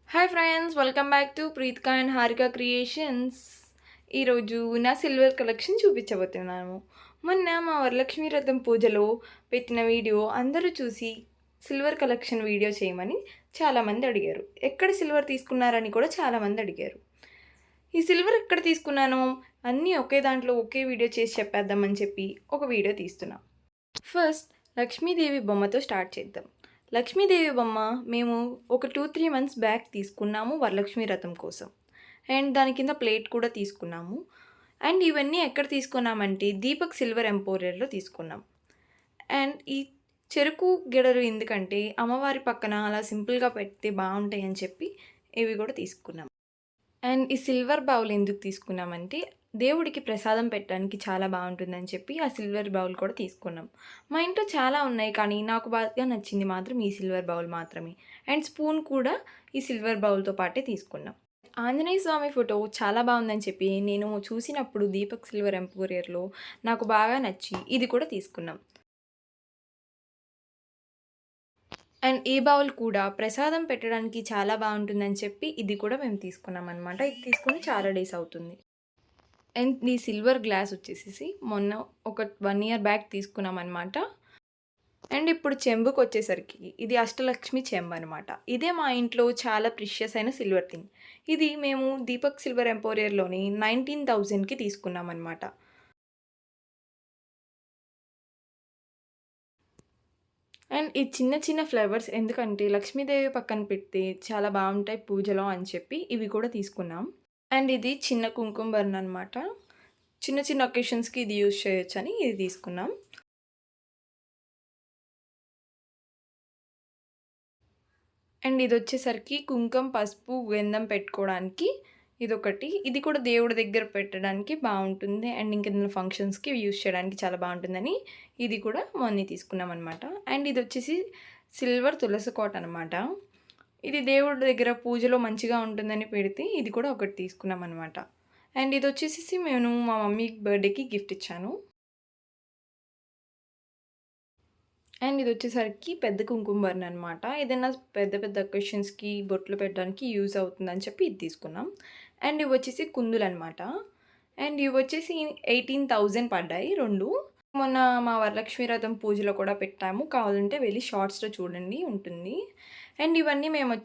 Hi friends, welcome back to Preethika and Harika creations. ఈరోజు నా silver collection చూపించబోతున్నాను. మొన్న మా వరలక్ష్మి వ్రతం పూజలో పెట్టిన వీడియో అందరూ చూసి సిల్వర్ కలెక్షన్ వీడియో చేయమని చాలామంది అడిగారు. ఎక్కడ సిల్వర్ తీసుకున్నారని కూడా చాలామంది అడిగారు. ఈ సిల్వర్ ఎక్కడ తీసుకున్నానో అన్నీ ఒకే దాంట్లో ఒకే వీడియో చేసి చెప్పేద్దామని చెప్పి ఒక వీడియో తీస్తున్నాం. ఫస్ట్ లక్ష్మీదేవి బొమ్మతో స్టార్ట్ చేద్దాం. లక్ష్మీదేవి బొమ్మ మేము ఒక 2-3 మంత్స్ బ్యాక్ తీసుకున్నాము వరలక్ష్మి వ్రతం కోసం. అండ్ దాని కింద ప్లేట్ కూడా తీసుకున్నాము. అండ్ ఇవన్నీ ఎక్కడ తీసుకున్నామంటే దీపక్ సిల్వర్ ఎంపోరియర్లో తీసుకున్నాం. అండ్ ఈ చెరుకు గెడలు ఎందుకంటే అమ్మవారి పక్కన అలా సింపుల్గా పెడితే బాగుంటాయి అని చెప్పి ఇవి కూడా తీసుకున్నాం. అండ్ ఈ సిల్వర్ బౌల్ ఎందుకు తీసుకున్నామంటే దేవుడికి ప్రసాదం పెట్టడానికి చాలా బాగుంటుందని చెప్పి ఆ సిల్వర్ బౌల్ కూడా తీసుకున్నాం. మా ఇంట్లో చాలా ఉన్నాయి, కానీ నాకు బాగా నచ్చింది మాత్రం ఈ సిల్వర్ బౌల్ మాత్రమే. అండ్ స్పూన్ కూడా ఈ సిల్వర్ బౌల్తో పాటే తీసుకున్నాం. ఆంజనేయ స్వామి ఫోటో చాలా బాగుందని చెప్పి నేను చూసినప్పుడు దీపక్ సిల్వర్ ఎంపోరియర్లో నాకు బాగా నచ్చి ఇది కూడా తీసుకున్నాం. అండ్ ఈ బౌల్ కూడా ప్రసాదం పెట్టడానికి చాలా బాగుంటుందని చెప్పి ఇది కూడా మేము తీసుకున్నాం అనమాట. ఇది తీసుకుని చాలా డేస్ అవుతుంది. అండ్ ఈ సిల్వర్ గ్లాస్ వచ్చేసి మొన్న ఒక 1 ఇయర్ బ్యాక్ తీసుకున్నాం అనమాట. అండ్ ఇప్పుడు చెంబుకి వచ్చేసరికి ఇది అష్టలక్ష్మి చెంబు అనమాట. ఇదే మా ఇంట్లో చాలా ప్రిషియస్ అయిన సిల్వర్ థింగ్. ఇది మేము దీపక్ సిల్వర్ ఎంపోరియర్లోని 19,000కి తీసుకున్నాం అనమాట. అండ్ ఈ చిన్న చిన్న ఫ్లవర్స్ ఎందుకంటే లక్ష్మీదేవి పక్కన పెడితే చాలా బాగుంటాయి పూజలో అని చెప్పి ఇవి కూడా తీసుకున్నాం. అండ్ ఇది చిన్న కుంకుమ బర్న్ అనమాట. చిన్న చిన్న ఒకేషన్స్కి ఇది యూజ్ చేయొచ్చని ఇది తీసుకున్నాం. అండ్ ఇది వచ్చేసరికి కుంకుమ, పసుపు, గంధం పెట్టుకోవడానికి ఇదొకటి. ఇది కూడా దేవుడి దగ్గర పెట్టడానికి బాగుంటుంది. అండ్ ఇంకేదైనా ఫంక్షన్స్కి యూజ్ చేయడానికి చాలా బాగుంటుందని ఇది కూడా మొన్న తీసుకున్నాం అనమాట. అండ్ ఇది వచ్చేసి సిల్వర్ తులసి కోట అనమాట. ఇది దేవుడి దగ్గర పూజలో మంచిగా ఉంటుందని పెడితే ఇది కూడా ఒకటి తీసుకున్నాం అనమాట. అండ్ ఇది వచ్చేసి నేను మా మమ్మీ బర్త్డేకి గిఫ్ట్ ఇచ్చాను. అండ్ ఇది వచ్చేసరికి పెద్ద కుంకుమ బర్న్ అనమాట. ఏదైనా పెద్ద పెద్ద ఒకేషన్స్కి బొట్లు పెట్టడానికి యూజ్ అవుతుందని చెప్పి ఇది తీసుకున్నాం. అండ్ ఇవి వచ్చేసి కుందులు అనమాట. అండ్ ఇవి వచ్చేసి 18,000 పడ్డాయి రెండు. మొన్న మా వరలక్ష్మి వ్రతం పూజలో కూడా పెట్టాము, కావాలంటే వెళ్ళి షార్ట్స్లో చూడండి ఉంటుంది. అండ్ ఇవన్నీ మేము